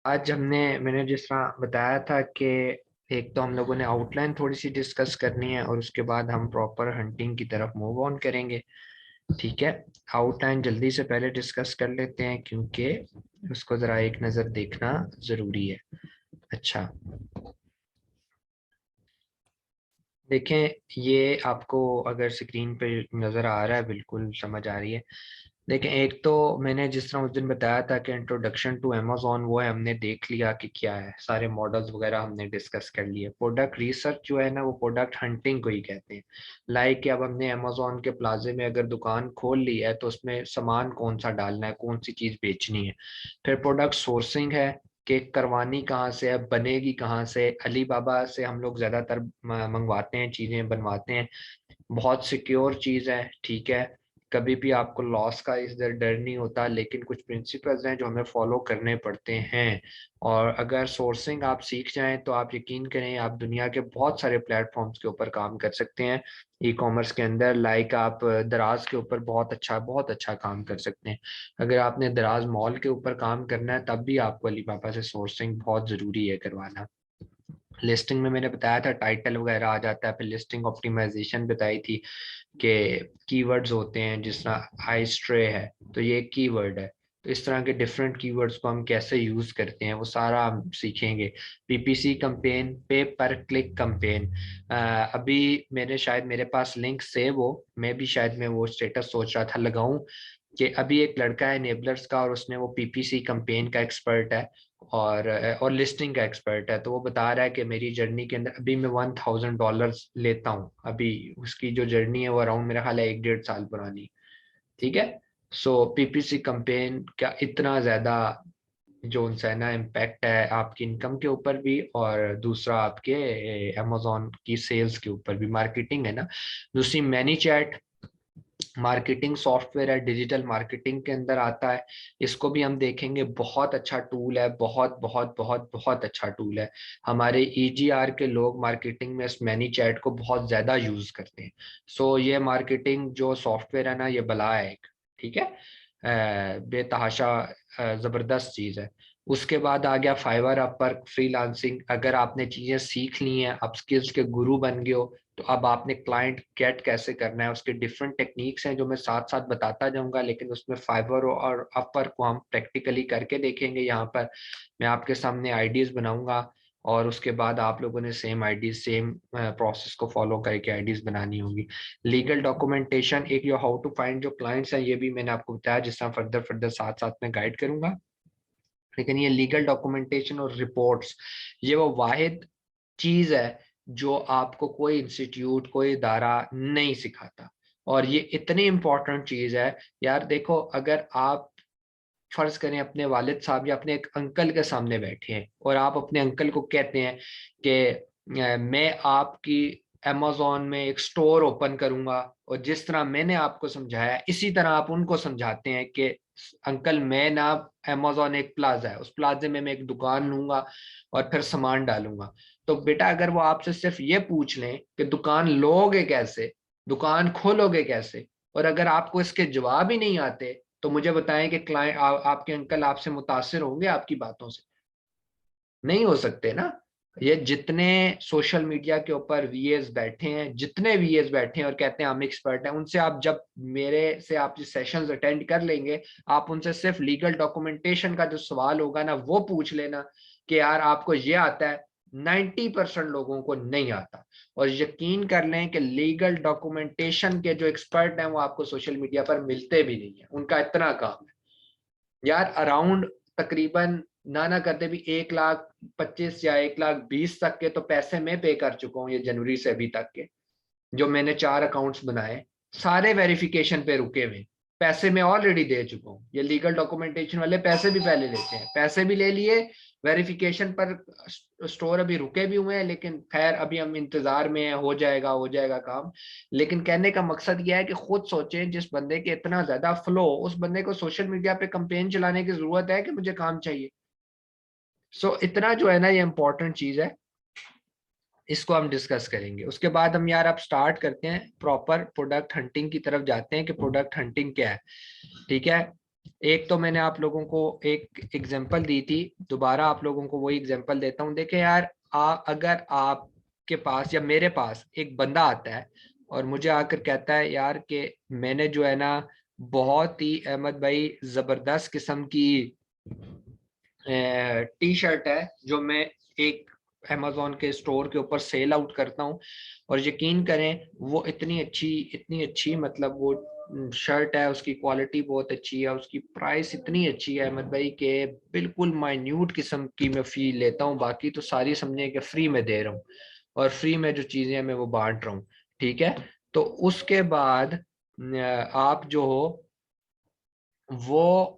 आज मैंने जिस तरह बताया था कि एक तो हम लोगों ने आउटलाइन थोड़ी सी डिस्कस करनी है और उसके बाद हम प्रॉपर हंटिंग की तरफ मूव ऑन करेंगे। ठीक है, आउटलाइन जल्दी से पहले डिस्कस कर लेते हैं क्योंकि उसको ज़रा एक नज़र देखना ज़रूरी है। अच्छा, देखें, ये आपको अगर स्क्रीन पे नज़र आ रहा है, बिल्कुल समझ आ रही है। देखें, एक तो मैंने जिस तरह उस दिन बताया था कि इंट्रोडक्शन टू अमेजोन वो है, हमने देख लिया कि क्या है, सारे मॉडल्स वगैरह हमने डिस्कस कर लिए। प्रोडक्ट रिसर्च जो है ना, वो प्रोडक्ट हंटिंग को ही कहते हैं। लाइक कि अब हमने अमेजोन के प्लाजे में अगर दुकान खोल ली है तो उसमें सामान कौन सा डालना है, कौन सी चीज़ बेचनी है। फिर प्रोडक्ट सोर्सिंग है कि करवानी कहाँ से है, बनेगी कहाँ से। अली बाबा से हम लोग ज़्यादातर मंगवाते हैं, चीज़ें बनवाते हैं। बहुत सिक्योर चीज़ है, ठीक है। कभी भी आपको लॉस का इस डर डर नहीं होता, लेकिन कुछ प्रिंसिपल्स हैं जो हमें फॉलो करने पड़ते हैं। और अगर सोर्सिंग आप सीख जाएं तो आप यकीन करें, आप दुनिया के बहुत सारे प्लेटफॉर्म्स के ऊपर काम कर सकते हैं। ई कॉमर्स के अंदर लाइक आप दराज के ऊपर बहुत अच्छा काम कर सकते हैं। अगर आपने दराज मॉल के ऊपर काम करना है तब भी आपको अलीबाबा से सोर्सिंग बहुत ज़रूरी है करवाना। लिस्टिंग में मैंने बताया था टाइटल वगैरह आ जाता है, फिर लिस्टिंग ऑप्टिमाइजेशन बताई थी कि कीवर्ड्स होते हैं, जिस तरह हाई स्ट्रे है तो ये एक कीवर्ड है। तो इस तरह के डिफरेंट कीवर्ड्स को हम कैसे यूज करते हैं वो सारा हम सीखेंगे। पीपीसी कैंपेन, पे पर क्लिक कैंपेन, अभी शायद मेरे पास लिंक सेव हो, मैं भी शायद मैं वो स्टेटस सोच रहा था लगाऊं कि अभी एक लड़का है नेबलर्स का और उसने वो पीपीसी कैंपेन का एक्सपर्ट है और लिस्टिंग का एक्सपर्ट है। तो वो बता रहा है कि मेरी जर्नी के अंदर अभी मैं $1000 लेता हूँ। अभी उसकी जो जर्नी है वो अराउंड मेरा ख्याल है 1 डेढ़ साल पुरानी। ठीक है। सो पीपीसी कैंपेन का इतना ज्यादा जो उनसे ना इम्पैक्ट है आपकी इनकम के ऊपर भी, और दूसरा आपके अमेजोन की सेल्स के ऊपर भी। मार्केटिंग है ना। दूसरी मैनी चैट, मार्केटिंग सॉफ्टवेयर है, डिजिटल मार्केटिंग के अंदर आता है। इसको भी हम देखेंगे, बहुत अच्छा टूल है, बहुत बहुत बहुत बहुत अच्छा टूल है। हमारे ईजीआर के लोग मार्केटिंग में इस मैनी चैट को बहुत ज्यादा यूज करते हैं। सो ये मार्केटिंग जो सॉफ्टवेयर है ना, ये बला है एक। ठीक है, बेतहाशा जबरदस्त चीज है। उसके बाद आ गया फाइवर, अपवर्क, फ्रीलांसिंग। अगर आपने चीजें सीख ली हैं, आप स्किल्स के गुरु बन गए हो, तो अब आपने क्लाइंट गेट कैसे करना है, उसके डिफरेंट टेक्निक्स हैं जो मैं साथ साथ बताता जाऊंगा, लेकिन उसमें फाइवर और अपवर्क को हम प्रैक्टिकली करके देखेंगे। यहाँ पर मैं आपके सामने आईडीज बनाऊंगा और उसके बाद आप लोगों ने सेम आईडीज, सेम प्रोसेस को फॉलो करके आईडीज बनानी होगी। लीगल डॉक्यूमेंटेशन, एक यो हाउ टू फाइंड जो क्लाइंट्स हैं, ये भी मैंने आपको बताया, जिस तरह फर्दर फर्दर साथ साथ में गाइड करूंगा। लेकिन ये लीगल डॉक्यूमेंटेशन और रिपोर्ट्स, ये वो वाहिद चीज है जो आपको कोई इंस्टीट्यूट, कोई इदारा नहीं सिखाता। और ये इतनी इंपॉर्टेंट चीज है। यार देखो, अगर आप फर्ज करें अपने वालिद साहब या अपने एक अंकल के सामने बैठे हैं और आप अपने अंकल को कहते हैं कि मैं आपकी अमेजोन में एक स्टोर ओपन करूंगा, और जिस तरह मैंने आपको समझाया इसी तरह आप उनको समझाते हैं कि अंकल मैं ना, अमेजोन एक प्लाजा है, उस प्लाजे में मैं एक दुकान लूंगा और फिर सामान डालूंगा। तो बेटा, अगर वो आपसे सिर्फ ये पूछ लें कि दुकान लोगे कैसे, दुकान खोलोगे कैसे, और अगर आपको इसके जवाब ही नहीं आते, तो मुझे बताएं कि क्लाइंट आपके अंकल आपसे मुतासिर होंगे आपकी बातों से? नहीं हो सकते ना। ये जितने सोशल मीडिया के ऊपर वीएस बैठे हैं, जितने वीएस बैठे हैं और कहते हैं हम एक्सपर्ट हैं, उनसे आप जब मेरे से आप जो सेशंस अटेंड कर लेंगे, आप उनसे सिर्फ लीगल डॉक्यूमेंटेशन का जो सवाल होगा ना, वो पूछ लेना कि यार आपको ये आता है। 90% लोगों को नहीं आता। और यकीन कर लें कि लीगल डॉक्यूमेंटेशन के जो एक्सपर्ट हैं वो आपको सोशल मीडिया पर मिलते भी नहीं है, उनका इतना काम है। यार अराउंड तकरीबन ना करते भी 1,25,000 या 1,20,000 तक के तो पैसे मैं पे कर चुका हूँ ये जनवरी से अभी तक के। जो मैंने 4 अकाउंट्स बनाए, सारे वेरिफिकेशन पे रुके हुए, पैसे मैं ऑलरेडी दे चुका हूँ। ये लीगल डॉक्यूमेंटेशन वाले पैसे भी पहले लेते हैं, पैसे भी ले लिए, वेरिफिकेशन पर स्टोर अभी रुके भी हुए हैं, लेकिन खैर अभी हम इंतजार में हैं, हो जाएगा काम। लेकिन कहने का मकसद यह है कि खुद सोचें, जिस बंदे के इतना ज्यादा फ्लो, उस बंदे को सोशल मीडिया पे कंपेन चलाने की जरूरत है कि मुझे काम चाहिए? इतना जो है ना, ये इंपॉर्टेंट चीज है, इसको हम डिस्कस करेंगे। उसके बाद हम यार अब स्टार्ट करते हैं, प्रॉपर प्रोडक्ट हंटिंग की तरफ जाते हैं कि प्रोडक्ट हंटिंग क्या है। ठीक है। एक तो मैंने आप लोगों को एक एग्जांपल दी थी, दोबारा आप लोगों को वही एग्जांपल देता हूँ। देखें यार, अगर आपके पास या मेरे पास एक बंदा आता है और मुझे आकर कहता है यार कि मैंने जो है ना बहुत ही, अहमद भाई, जबरदस्त किस्म की टी शर्ट है जो मैं एक अमेजोन के स्टोर के ऊपर सेल आउट करता हूँ, और यकीन करें वो इतनी अच्छी मतलब वो शर्ट है, उसकी क्वालिटी बहुत अच्छी है, उसकी प्राइस इतनी अच्छी है अहमद भाई के बिल्कुल माइन्यूट किस्म की मैं फी लेता हूँ, बाकी तो सारी समझे कि फ्री में दे रहा हूँ, और फ्री में जो चीजें हैं मैं वो बांट रहा हूँ। ठीक है, तो उसके बाद आप जो हो वो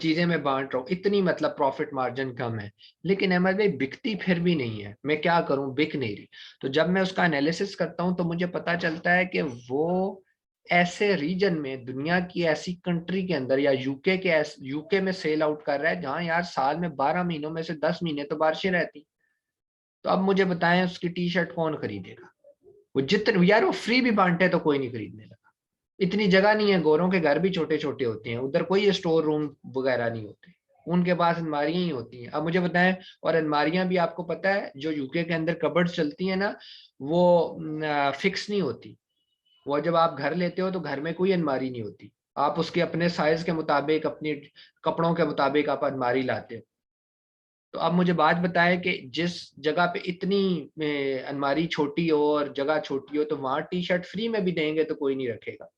चीजें मैं बांट रहा हूँ, इतनी मतलब प्रॉफिट मार्जिन कम है, लेकिन अहमद भाई बिकती फिर भी नहीं है, मैं क्या करूं, बिक नहीं रही। तो जब मैं उसका एनालिसिस करता हूं तो मुझे पता चलता है कि वो ऐसे रीजन में, दुनिया की ऐसी कंट्री के अंदर या यूके में सेल आउट कर रहा है जहां यार साल में 12 महीनों में से 10 महीने तो बारिशें रहती। तो अब मुझे बताएं उसकी टी शर्ट कौन खरीदेगा? वो जितने यार वो फ्री भी बांटे तो कोई नहीं खरीदने लगा। इतनी जगह नहीं है, गोरों के घर भी छोटे छोटे होते हैं, उधर कोई स्टोर रूम वगैरह नहीं होते, उनके पास अलमारियां ही होती हैं। अब मुझे बताएं, और अलमारियां भी आपको पता है जो यूके के अंदर कबर्ड चलती है ना, वो फिक्स नहीं होती। वो जब आप घर लेते हो तो घर में कोई अलमारी नहीं होती, आप उसके अपने साइज के मुताबिक, अपनी कपड़ों के मुताबिक आप अलमारी लाते हो। तो अब मुझे बात बताएं कि जिस जगह पे इतनी अलमारी छोटी हो और जगह छोटी हो, तो वहां टी शर्ट फ्री में भी देंगे तो कोई नहीं रखेगा।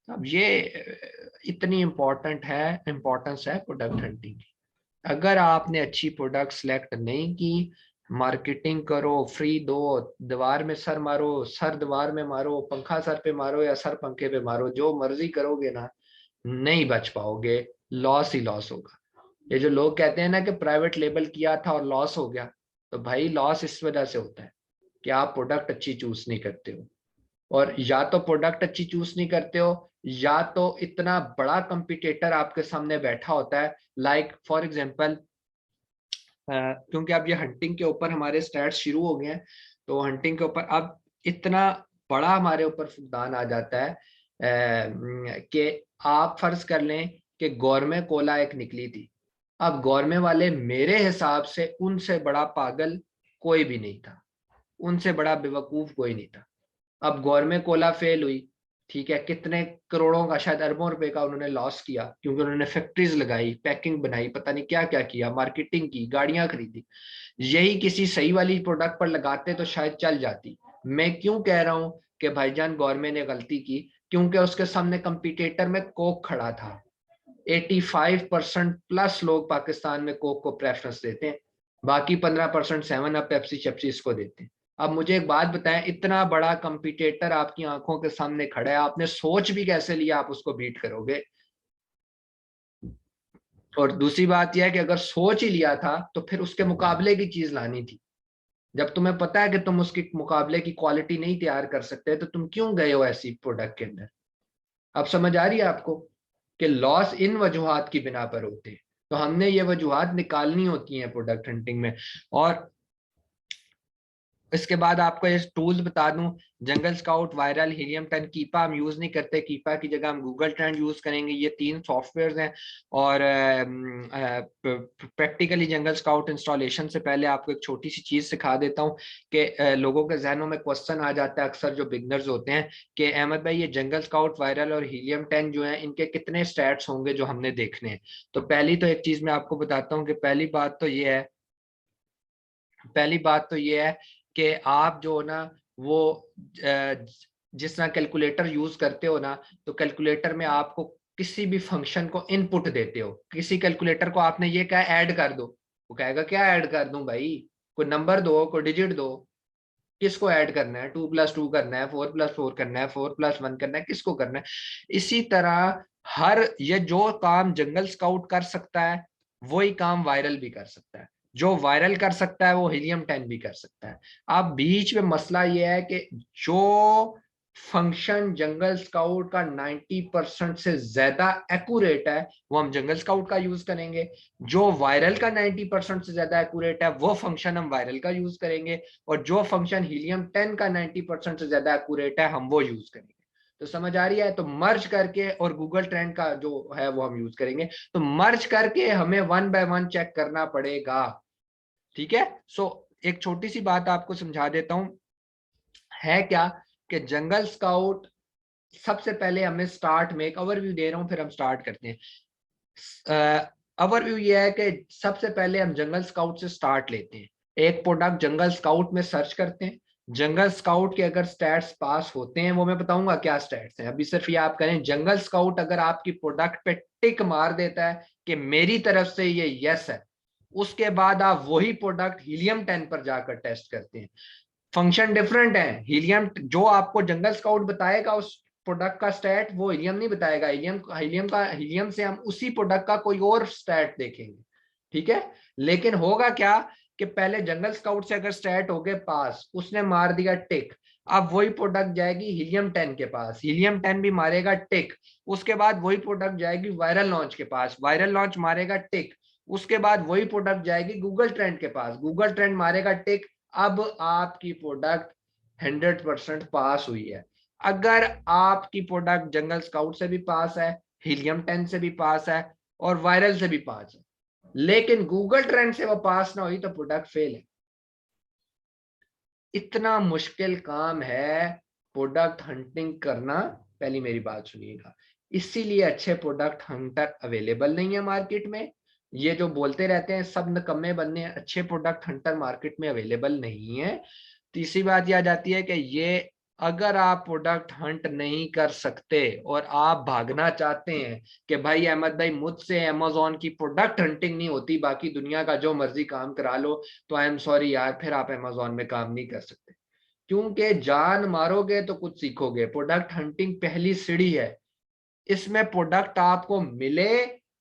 अब ये इतनी इम्पोर्टेंस है प्रोडक्ट हंटिंग की। अगर आपने अच्छी प्रोडक्ट सेलेक्ट नहीं की, मार्केटिंग करो, फ्री दो, दीवार में सर मारो, सर दीवार में मारो, पंखा सर पे मारो या सर पंखे पे मारो, जो मर्जी करोगे ना, नहीं बच पाओगे, लॉस ही लॉस होगा। ये जो लोग कहते हैं ना कि प्राइवेट लेबल किया था और लॉस हो गया, तो भाई लॉस इस वजह से होता है कि आप प्रोडक्ट अच्छी चूज नहीं करते हो, और या तो प्रोडक्ट अच्छी चूज नहीं करते हो, या तो इतना बड़ा कंपटीटर आपके सामने बैठा होता है। लाइक फॉर एग्जांपल, क्योंकि अब ये हंटिंग के ऊपर हमारे स्टैट्स शुरू हो गए हैं, तो हंटिंग के ऊपर अब इतना बड़ा हमारे ऊपर फुकदान आ जाता है कि आप फर्ज कर लें कि गौरमे कोला एक निकली थी। अब गौरमे वाले मेरे हिसाब से उनसे बड़ा पागल कोई भी नहीं था, उनसे बड़ा बेवकूफ कोई नहीं था। अब गौरमेंट कोला फेल हुई, ठीक है, कितने करोड़ों का, शायद अरबों रुपए का उन्होंने लॉस किया, क्योंकि उन्होंने फैक्ट्रीज लगाई, पैकिंग बनाई, पता नहीं क्या क्या किया, मार्केटिंग की, गाड़ियां खरीदी। यही किसी सही वाली प्रोडक्ट पर लगाते तो शायद चल जाती। मैं क्यों कह रहा हूं कि भाईजान गवर्नमेंट ने गलती की? क्योंकि उसके सामने कंपटीटर में कोक खड़ा था। 85% प्लस लोग पाकिस्तान में कोक को प्रेफरेंस देते हैं, बाकी 15% सेवन अप, पेप्सी शेप्सी इसको देते हैं। अब मुझे एक बात बताएं, इतना बड़ा कंपटीटर आपकी आंखों के सामने खड़ा है, आपने सोच भी कैसे लिया आप उसको बीट करोगे? और दूसरी बात यह है कि अगर सोच ही लिया था तो फिर उसके मुकाबले की चीज लानी थी। जब तुम्हें पता है कि तुम उसके मुकाबले की क्वालिटी नहीं तैयार कर सकते, तो तुम क्यों गए हो ऐसी प्रोडक्ट के अंदर? अब समझ आ रही है आपको कि लॉस इन वजूहात की बिना पर होते हैं, तो हमने ये वजूहात निकालनी होती हैं प्रोडक्ट हंटिंग में। और इसके बाद आपको ये टूल्स बता दूं, जंगल स्काउट, वायरल, हीलियम 10, कीपा हम यूज नहीं करते, कीपा की जगह हम गूगल ट्रेंड यूज करेंगे। ये 3 सॉफ्टवेयर्स हैं। और प्रैक्टिकली जंगल स्काउट इंस्टॉलेशन से पहले आपको एक छोटी सी चीज सिखा देता हूँ कि लोगों के जहनों में क्वेश्चन आ जाता है अक्सर, जो बिगनर्स होते हैं, कि अहमद भाई ये जंगल स्काउट, वायरल और हीलियम 10 जो है, इनके कितने स्टैट्स होंगे जो हमने देखने हैं? तो पहली तो एक चीज मैं आपको बताता हूँ कि पहली बात तो ये है कि आप जो हो ना, वो जिस तरह कैलकुलेटर यूज करते हो ना, तो कैलकुलेटर में आपको किसी भी फंक्शन को इनपुट देते हो, किसी कैलकुलेटर को आपने ये कहा ऐड कर दो, वो कहेगा क्या ऐड कर दूं भाई? कोई नंबर दो, कोई डिजिट दो, किसको ऐड करना है? 2+2 करना है, 4+4 करना है, 4+1 करना है, किसको करना है? इसी तरह हर ये जो काम जंगल स्काउट कर सकता है, वही काम वायरल भी कर सकता है। जो वायरल कर सकता है वो हीलियम 10 भी कर सकता है। अब बीच में मसला यह है कि जो फंक्शन जंगल स्काउट का 90% से ज्यादा एक्यूरेट है, वो हम जंगल स्काउट का यूज करेंगे। जो वायरल का 90% से ज्यादा एक्यूरेट है, वो फंक्शन हम वायरल का यूज करेंगे। और जो फंक्शन हीलियम 10 का 90% से ज्यादा एक्यूरेट है, हम वो यूज करेंगे। तो समझ आ रही है। तो मर्ज करके और गूगल ट्रेंड का जो है वो हम यूज करेंगे। तो मर्ज करके हमें 1 बाय 1 चेक करना पड़ेगा, ठीक है। सो एक छोटी सी बात आपको समझा देता हूं, है क्या कि जंगल स्काउट सबसे पहले हमें स्टार्ट में एक ओवरव्यू दे रहा हूं, फिर हम स्टार्ट करते हैं। ओवरव्यू ये है कि सबसे पहले हम जंगल स्काउट से स्टार्ट लेते हैं, एक प्रोडक्ट जंगल स्काउट में सर्च करते हैं। जंगल स्काउट के अगर स्टैट्स पास होते हैं, वो मैं बताऊंगा क्या स्टैट्स हैं, अभी सिर्फ ये आप करें जंगल स्काउट अगर आपकी प्रोडक्ट पे टिक मार देता है कि मेरी तरफ से ये यस है, उसके बाद आप वही प्रोडक्ट हीलियम 10 पर जाकर टेस्ट करते हैं। फंक्शन डिफरेंट है। हीलियम जो आपको जंगल स्काउट बताएगा उस प्रोडक्ट का स्टैट, वो हीलियम नहीं बताएगा। हीलियम से हम उसी प्रोडक्ट का कोई और स्टैट देखेंगे, ठीक है। लेकिन होगा क्या कि पहले जंगल स्काउट से अगर स्टैट हो गए पास, उसने मार दिया टिक, अब वही प्रोडक्ट जाएगी हीलियम 10 के पास, हीलियम 10 भी मारेगा टिक, उसके बाद वही प्रोडक्ट जाएगी वायरल लॉन्च के पास, वायरल लॉन्च मारेगा टिक, उसके बाद वही प्रोडक्ट जाएगी गूगल ट्रेंड के पास, गूगल ट्रेंड मारेगा टिक। अब आपकी प्रोडक्ट 100% पास हुई है। अगर आपकी प्रोडक्ट जंगल स्काउट से भी पास है, हीलियम 10 से भी पास है और वायरल से भी पास है, लेकिन गूगल ट्रेंड से वो पास ना हुई, तो प्रोडक्ट फेल है। इतना मुश्किल काम है प्रोडक्ट हंटिंग करना, पहली मेरी बात सुनिएगा। इसीलिए अच्छे प्रोडक्ट हंटर अवेलेबल नहीं है मार्केट में। ये जो बोलते रहते हैं सब निकम्मे बनने, अच्छे प्रोडक्ट हंटर मार्केट में अवेलेबल नहीं है। तीसरी बात यह आ जाती है कि ये अगर आप प्रोडक्ट हंट नहीं कर सकते और आप भागना चाहते हैं कि भाई अहमद भाई मुझसे अमेजोन की प्रोडक्ट हंटिंग नहीं होती, बाकी दुनिया का जो मर्जी काम करा लो, तो आई एम सॉरी यार, फिर आप अमेजोन में काम नहीं कर सकते। क्योंकि जान मारोगे तो कुछ सीखोगे। प्रोडक्ट हंटिंग पहली सीढ़ी है। इसमें प्रोडक्ट आपको मिले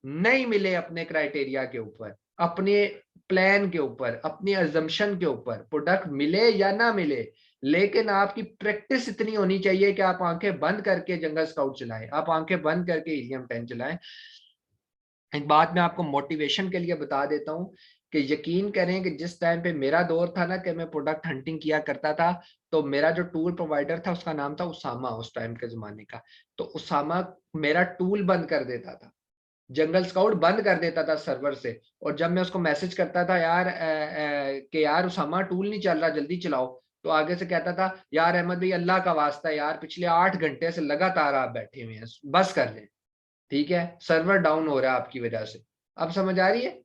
नहीं मिले अपने क्राइटेरिया के ऊपर, अपने प्लान के ऊपर, अपनी अजम्पशन के ऊपर, प्रोडक्ट मिले या ना मिले, लेकिन आपकी प्रैक्टिस इतनी होनी चाहिए कि आप आंखें बंद करके जंगल स्काउट चलाएं, आप आंखें बंद करके हीलियम 10 चलाएं। एक बात मैं आपको मोटिवेशन के लिए बता देता हूं कि यकीन करें कि जिस टाइम पे मेरा दौर था ना कि मैं प्रोडक्ट हंटिंग किया करता था, तो मेरा जो टूल प्रोवाइडर था उसका नाम था उसामा, उस टाइम के जमाने का। तो उसामा मेरा टूल बंद कर देता था, जंगल स्काउट बंद कर देता था सर्वर से। और जब मैं उसको मैसेज करता था यार कि यार उसामा टूल नहीं चल रहा, जल्दी चलाओ, तो आगे से कहता था यार अहमद भाई अल्लाह का वास्ता है यार, पिछले 8 घंटे से लगातार आप बैठे हुए हैं, बस कर लें, ठीक है, सर्वर डाउन हो रहा है आपकी वजह से। अब समझ आ रही है।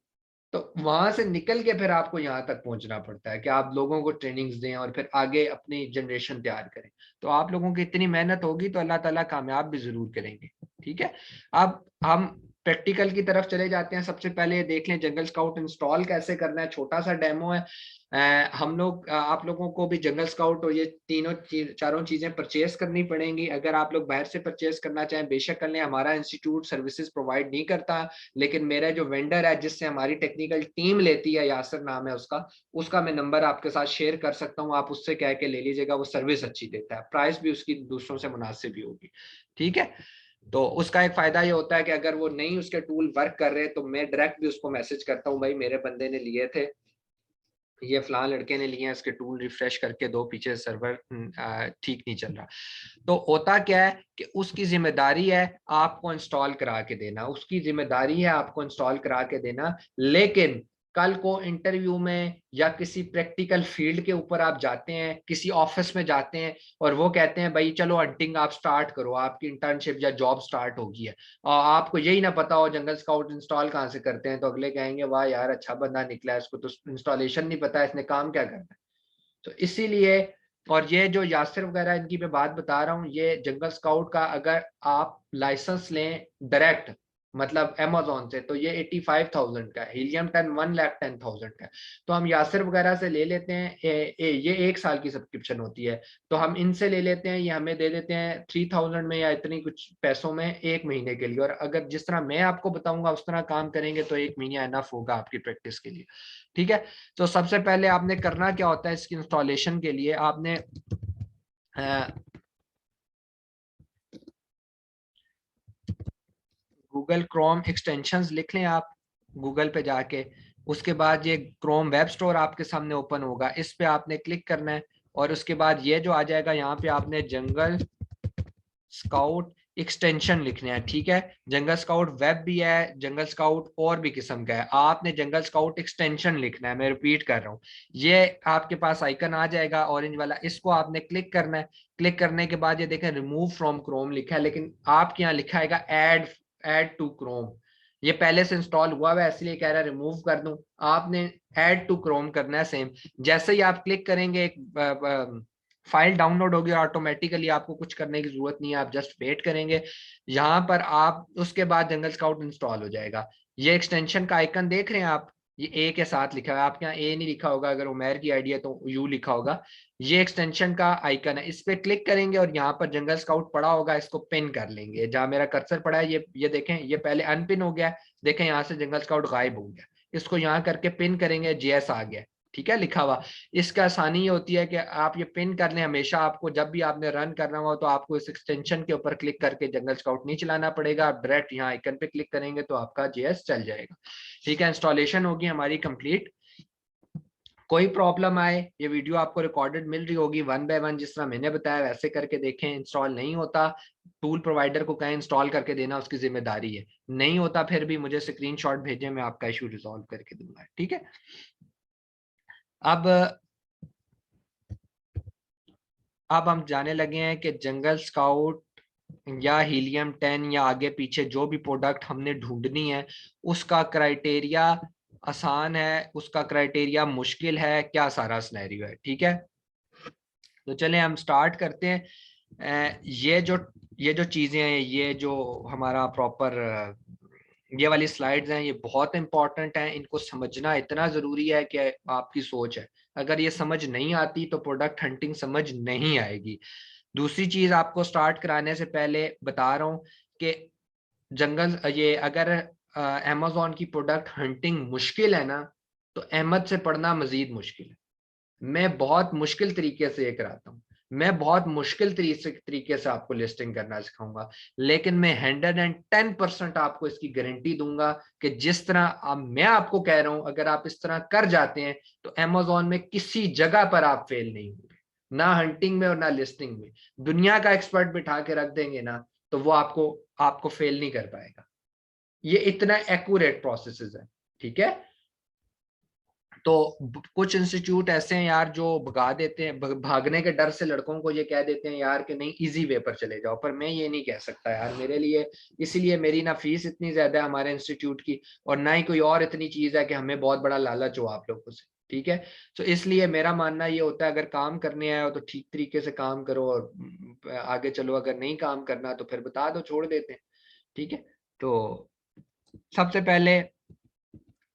तो वहां से निकल के फिर आपको यहाँ तक पहुंचना पड़ता है कि आप लोगों को ट्रेनिंग्स दें और फिर आगे अपनी जनरेशन तैयार करें। तो आप लोगों की इतनी मेहनत होगी तो अल्लाह ताला कामयाब भी जरूर करेंगे, ठीक है। अब हम प्रैक्टिकल की तरफ चले जाते हैं। सबसे पहले देख लें जंगल स्काउट इंस्टॉल कैसे करना है, छोटा सा डेमो है। हम लोग आप लोगों को भी जंगल स्काउट और ये चारों चीजें परचेज करनी पड़ेंगी। अगर आप लोग बाहर से परचेज करना चाहें बेशक कर लें, हमारा इंस्टीट्यूट सर्विसेज प्रोवाइड नहीं करता, लेकिन मेरा जो वेंडर है जिससे हमारी टेक्निकल टीम लेती है, यासर नाम है उसका, उसका मैं नंबर आपके साथ शेयर कर सकता हूँ, आप उससे कह के ले लीजिएगा, वो सर्विस अच्छी देता है, प्राइस भी उसकी दूसरों से मुनासिब ही होगी, ठीक है। तो उसका एक फायदा ये होता है कि अगर वो नहीं उसके टूल वर्क कर रहे तो मैं डायरेक्ट भी उसको मैसेज करता हूँ, भाई मेरे बंदे ने लिए थे, ये फलां लड़के ने लिए हैं, इसके टूल रिफ्रेश करके दो, पीछे सर्वर ठीक नहीं चल रहा। तो होता क्या है कि उसकी जिम्मेदारी है आपको इंस्टॉल करा के देना, उसकी जिम्मेदारी है आपको इंस्टॉल करा के देना। लेकिन कल को इंटरव्यू में या किसी प्रैक्टिकल फील्ड के ऊपर आप जाते हैं, किसी ऑफिस में जाते हैं और वो कहते हैं भाई चलो हंटिंग आप स्टार्ट करो, आपकी इंटर्नशिप या जॉब स्टार्ट होगी है, और आपको यही ना पता हो जंगल स्काउट इंस्टॉल कहाँ से करते हैं, तो अगले कहेंगे वाह यार अच्छा बंदा निकला है, इसको तो इंस्टॉलेशन नहीं पता, इसने काम क्या करना है। तो इसीलिए, और ये जो यासिर वगैरह इनकी मैं बात बता रहा हूँ, ये जंगल स्काउट का अगर आप लाइसेंस लें डायरेक्ट मतलब अमेजोन से, तो ये 85,000 का है, हीलियम 10 1,10,000 का है। तो हम यासिर वगैरह से ले लेते हैं, ये 1 साल की सब्सक्रिप्शन होती है, तो हम इनसे ले लेते हैं, ये हमें दे देते हैं 3,000 में या इतनी कुछ पैसों में 1 महीने के लिए। और अगर जिस तरह मैं आपको बताऊंगा उस तरह काम करेंगे तो 1 महीना इनफ होगा आपकी प्रैक्टिस के लिए, ठीक है। तो सबसे पहले आपने करना क्या होता है इसकी इंस्टॉलेशन के लिए, आपने गूगल क्रोम एक्सटेंशंस लिख लें आप गूगल पे जाके, उसके बाद ये क्रोम वेब स्टोर आपके सामने ओपन होगा, इस पे आपने क्लिक करना है और उसके बाद ये जो आ जाएगा यहाँ पे आपने जंगल स्काउट एक्सटेंशन लिखने हैं, ठीक है। जंगल स्काउट वेब भी है, जंगल स्काउट और भी किस्म का है, आपने जंगल स्काउट एक्सटेंशन लिखना है। मैं रिपीट कर रहा हूँ, ये आपके पास आइकन आ जाएगा ऑरेंज वाला, इसको आपने क्लिक करना है। क्लिक करने के बाद ये देखें रिमूव फ्रॉम क्रोम लिखा है, लेकिन आपके यहाँ लिखा है ऐड टू क्रोम। ये पहले से इंस्टॉल हुआ है इसलिए कह रहा है रिमूव कर दूं। आपने ऐड टू क्रोम करना है सेम। जैसे ही आप क्लिक करेंगे एक फाइल डाउनलोड होगी, ऑटोमेटिकली आपको कुछ करने की जरूरत नहीं है, आप जस्ट वेट करेंगे। यहाँ पर आप उसके बाद जंगल स्काउट इंस्टॉल हो जाएगा। ये एक्सटेंशन का आइकन देख रहे हैं आप, ये ए के साथ लिखा है, आपके यहाँ ए नहीं लिखा होगा, अगर उमेर की आईडी है तो यू लिखा होगा। ये एक्सटेंशन का आइकन है, इस पे क्लिक करेंगे और यहाँ पर जंगल स्काउट पड़ा होगा, इसको पिन कर लेंगे। जहां मेरा कर्सर पड़ा है ये देखें, ये पहले अनपिन हो गया है, देखें यहाँ से जंगल स्काउट गायब हो गया। इसको यहाँ करके पिन करेंगे, जेएस आ गया, ठीक है, लिखा हुआ। इसका आसानी ये होती है कि आप ये पिन कर लें, हमेशा आपको जब भी आपने रन करना हो तो आपको इस एक्सटेंशन के ऊपर क्लिक करके जंगल स्काउट नहीं चलाना पड़ेगा, आप डायरेक्ट यहाँ आइकन पे क्लिक करेंगे तो आपका जेएस चल जाएगा। ठीक है, इंस्टॉलेशन होगी हमारी कंप्लीट। कोई प्रॉब्लम आए, ये वीडियो आपको रिकॉर्डेड मिल रही होगी, 1 बाय 1 जिस तरह मैंने बताया वैसे करके देखें। इंस्टॉल नहीं होता, टूल प्रोवाइडर को कहें इंस्टॉल करके देना, उसकी जिम्मेदारी है। नहीं होता फिर भी मुझे स्क्रीनशॉट भेजें, मैं आपका इशू रिजॉल्व करके दूंगा, ठीक है। अब हम जाने लगे हैं कि जंगल स्काउट या हीलियम 10 या आगे पीछे जो भी प्रोडक्ट हमने ढूंढनी है, उसका क्राइटेरिया आसान है, उसका क्राइटेरिया मुश्किल है, क्या सारा सिनेरियो है, ठीक है। तो चलें हम स्टार्ट करते हैं। ये जो चीज़ें हैं, ये जो हमारा प्रॉपर ये वाली स्लाइड्स हैं, ये बहुत इंपॉर्टेंट हैं, इनको समझना इतना ज़रूरी है कि आपकी सोच है। अगर ये समझ नहीं आती तो प्रोडक्ट हंटिंग समझ नहीं आएगी। दूसरी चीज़ आपको स्टार्ट कराने से पहले बता रहा हूँ कि जंगल ये अगर अमेज़न की प्रोडक्ट हंटिंग मुश्किल है ना, तो अहमद से पढ़ना मजीद मुश्किल है। मैं बहुत मुश्किल तरीके से ये कराता हूँ, मैं बहुत मुश्किल तरीके से आपको लिस्टिंग करना सिखाऊंगा, लेकिन मैं 110% आपको इसकी गारंटी दूंगा कि जिस तरह अब मैं आपको कह रहा हूं, अगर आप इस तरह कर जाते हैं तो अमेज़न में किसी जगह पर आप फेल नहीं होंगे, ना हंटिंग में और ना लिस्टिंग में। दुनिया का एक्सपर्ट बिठा के रख देंगे ना, तो वो आपको आपको फेल नहीं कर पाएगा। ये इतना एक्यूरेट प्रोसेस है, ठीक है। तो कुछ इंस्टीट्यूट ऐसे हैं यार जो भगा देते हैं, भागने के डर से लड़कों को ये कह देते हैं यार कि नहीं इजी वे पर चले जाओ, पर मैं ये नहीं कह सकता यार मेरे लिए। इसीलिए मेरी ना फीस इतनी ज्यादा है हमारे इंस्टीट्यूट की, और ना ही कोई और इतनी चीज है कि हमें बहुत बड़ा लालच हो आप लोगों से, ठीक है। तो इसलिए मेरा मानना ये होता है अगर काम करने आए हो तो ठीक तरीके से काम करो और आगे चलो, अगर नहीं काम करना तो फिर बता दो, छोड़ देते हैं, ठीक है। तो सबसे पहले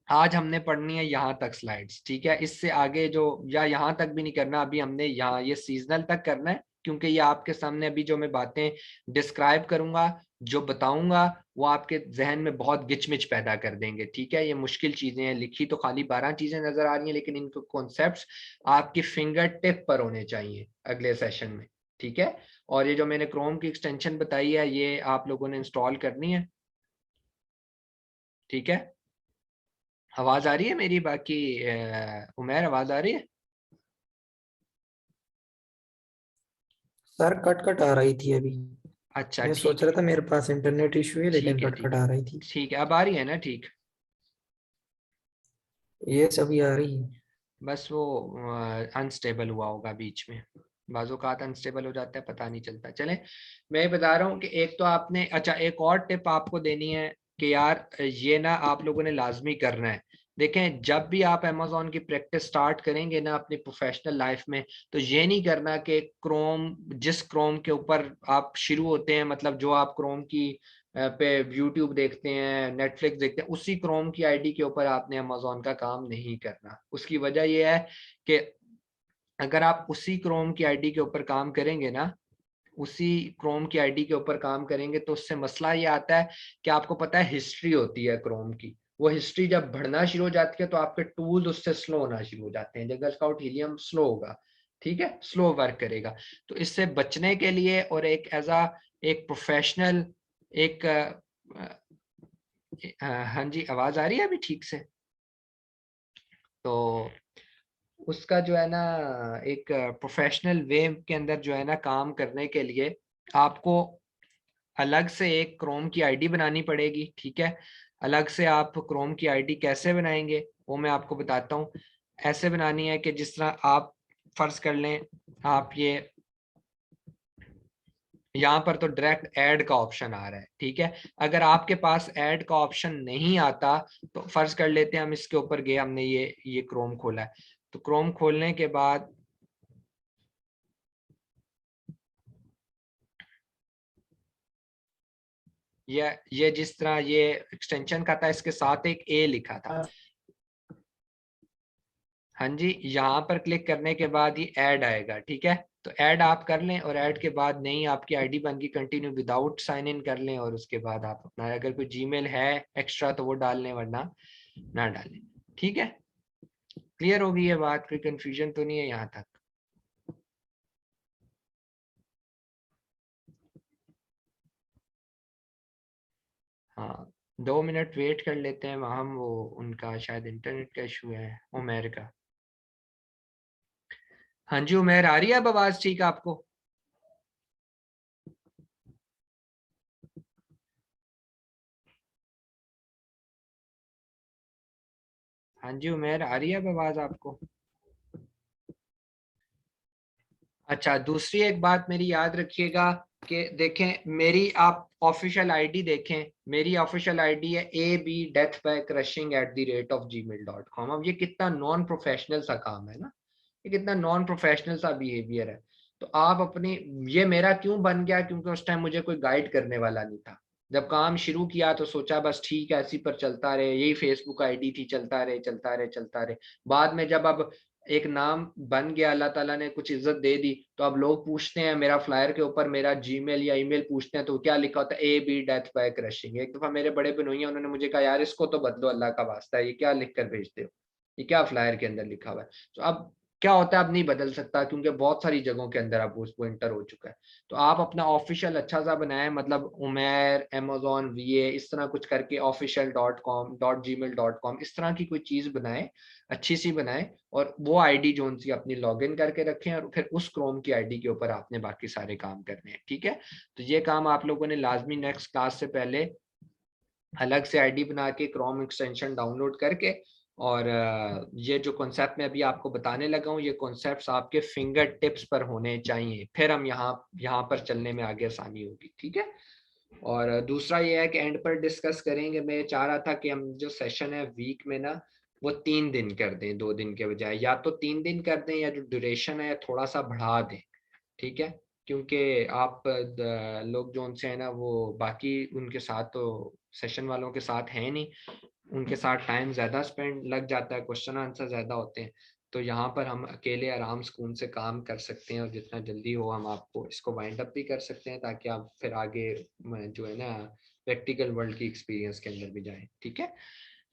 आज हमने पढ़नी है यहाँ तक स्लाइड्स, ठीक है। इससे आगे जो या यहाँ तक भी नहीं करना, अभी हमने यहाँ ये सीजनल तक करना है, क्योंकि ये आपके सामने अभी जो मैं बातें डिस्क्राइब करूंगा, जो बताऊंगा, वो आपके जहन में बहुत गिचमिच पैदा कर देंगे, ठीक है। ये मुश्किल चीजें हैं, लिखी तो खाली 12 चीजें नजर आ रही हैं, लेकिन इनके कॉन्सेप्ट्स आपकी फिंगर टिप पर होने चाहिए अगले सेशन में, ठीक है। और ये जो मैंने क्रोम की एक्सटेंशन बताई है, ये आप लोगों ने इंस्टॉल करनी है, ठीक है। आवाज आ रही है मेरी? बाकी उमेर आवाज आ रही है? सर कट कट आ रही थी अभी। अच्छा मैं ठीक सोच रहा है, था मेरे पास इंटरनेट इशू है, लेकिन ठीक है, कट ठीक कट है, आ रही थी। ठीक है, अब आ रही है ना? ठीक। ये सभी आ रही है। बस वो अनस्टेबल हुआ होगा बीच में, बाजू का अनस्टेबल हो जाता है, पता नहीं चलता। चले, मैं बता रहा हूँ कि एक तो आपने, अच्छा एक और टिप आपको देनी है कि यार ये ना आप लोगों ने लाजमी करना है। देखें, जब भी आप अमेज़न की प्रैक्टिस स्टार्ट करेंगे ना अपनी प्रोफेशनल लाइफ में, तो ये नहीं करना कि क्रोम, जिस क्रोम के ऊपर आप शुरू होते हैं, मतलब जो आप क्रोम की पे यूट्यूब देखते हैं, नेटफ्लिक्स देखते हैं, उसी क्रोम की आईडी के ऊपर आपने अमेज़न का काम नहीं करना। उसकी वजह यह है कि अगर आप उसी क्रोम की आईडी के ऊपर काम करेंगे ना, उसी क्रोम की आईडी के ऊपर काम करेंगे, तो उससे मसला ये आता है कि आपको पता है हिस्ट्री होती है क्रोम की, वो हिस्ट्री जब बढ़ना शुरू हो जाती है तो आपके टूल उससे स्लो होना शुरू हो जाते हैं। जंगल स्काउट हीलियम स्लो होगा, ठीक है, स्लो वर्क करेगा। तो इससे बचने के लिए और एक एज अ एक प्रोफेशनल एक हाँ जी, आवाज आ रही है अभी ठीक से? तो उसका जो है ना, एक प्रोफेशनल वे के अंदर जो है ना काम करने के लिए आपको अलग से एक क्रोम की आईडी बनानी पड़ेगी, ठीक है। अलग से आप क्रोम की आईडी कैसे बनाएंगे वो मैं आपको बताता हूँ। ऐसे बनानी है कि जिस तरह आप फर्ज कर लें, आप ये यहाँ पर तो डायरेक्ट ऐड का ऑप्शन आ रहा है, ठीक है। अगर आपके पास ऐड का ऑप्शन नहीं आता तो फर्ज कर लेते हैं हम इसके ऊपर गए, हमने ये क्रोम खोला है, तो क्रोम खोलने के बाद ये जिस तरह ये एक्सटेंशन का था इसके साथ एक ए लिखा था, हाँ जी, यहाँ पर क्लिक करने के बाद ये ऐड आएगा, ठीक है। तो ऐड आप कर लें और ऐड के बाद नई आपकी आईडी बन गई, कंटिन्यू विदाउट साइन इन कर लें और उसके बाद आप अपना अगर कोई जीमेल है एक्स्ट्रा तो वो डाल लें, वरना ना डालें, ठीक है। क्लियर होगी ये बात, कोई कंफ्यूजन तो नहीं है यहाँ तक? हाँ, 2 मिनट वेट कर लेते हैं हम, वो उनका शायद इंटरनेट का इशू है, उमेर का। हाँ जी उमेर, आ रही है अब आवाज ठीक है आपको? हाँ जी उमेर, आ रही है अब आवाज आपको? अच्छा, दूसरी एक बात मेरी याद रखिएगा कि देखें मेरी आप ऑफिशियल आईडी देखें, मेरी ऑफिशियल आईडी है ab.crushing@gmail.com। अब ये कितना नॉन प्रोफेशनल सा काम है ना, ये कितना नॉन प्रोफेशनल सा बिहेवियर है। तो आप अपनी, ये मेरा क्यों बन गया, क्योंकि उस टाइम मुझे कोई गाइड करने वाला नहीं था। जब काम शुरू किया तो सोचा बस ठीक है ऐसी पर चलता रहे, यही फेसबुक आईडी थी, चलता रहे चलता रहे चलता रहे। बाद में जब अब एक नाम बन गया, अल्लाह ताला ने कुछ इज्जत दे दी, तो अब लोग पूछते हैं मेरा फ्लायर के ऊपर मेरा जीमेल या ईमेल पूछते हैं तो क्या लिखा होता है, A B death by crushing. एक दफा मेरे बड़े बहनोई उन्होंने मुझे कहा यार इसको तो बदलो, अल्लाह का वास्ता है ये क्या लिख कर भेजते हो, ये क्या फ्लायर के अंदर लिखा हुआ है। तो अब क्या होता है, अब नहीं बदल सकता क्योंकि बहुत सारी जगहों के अंदर अब उसको इंटर हो चुका है। तो आप अपना ऑफिशियल अच्छा सा बनाएं, मतलब उमेर अमेजोन वीए इस तरह कुछ करके official.com.gmail.com इस तरह की कोई चीज बनाएं, अच्छी सी बनाएं, और वो आईडी जो सी अपनी लॉगिन करके रखें और फिर उस क्रोम की आईडी के ऊपर आपने बाकी सारे काम करने हैं, ठीक है। तो ये काम आप लोगों ने लाजमी नेक्स्ट क्लास से पहले अलग से आईडी बना के क्रोम एक्सटेंशन डाउनलोड करके, और ये जो कॉन्सेप्ट मैं अभी आपको बताने लगा हूँ ये कॉन्सेप्ट्स आपके फिंगर टिप्स पर होने चाहिए, फिर हम यहाँ पर चलने में आगे आसानी होगी, ठीक है। और दूसरा ये है कि एंड पर डिस्कस करेंगे, मैं चाह रहा था कि हम जो सेशन है वीक में ना वो 3 दिन कर दें 2 दिन के बजाय, या तो 3 दिन कर दें या जो ड्यूरेशन है थोड़ा सा बढ़ा दें, ठीक है। क्योंकि आप लोग जो उनसे है ना वो बाकी उनके साथ तो सेशन वालों के साथ है नहीं, उनके साथ टाइम ज़्यादा स्पेंड लग जाता है, क्वेश्चन आंसर ज़्यादा होते हैं। तो यहाँ पर हम अकेले आराम सुकून से काम कर सकते हैं और जितना जल्दी हो हम आपको इसको वाइंड अप भी कर सकते हैं ताकि आप फिर आगे जो है ना प्रैक्टिकल वर्ल्ड की एक्सपीरियंस के अंदर भी जाएं, ठीक है।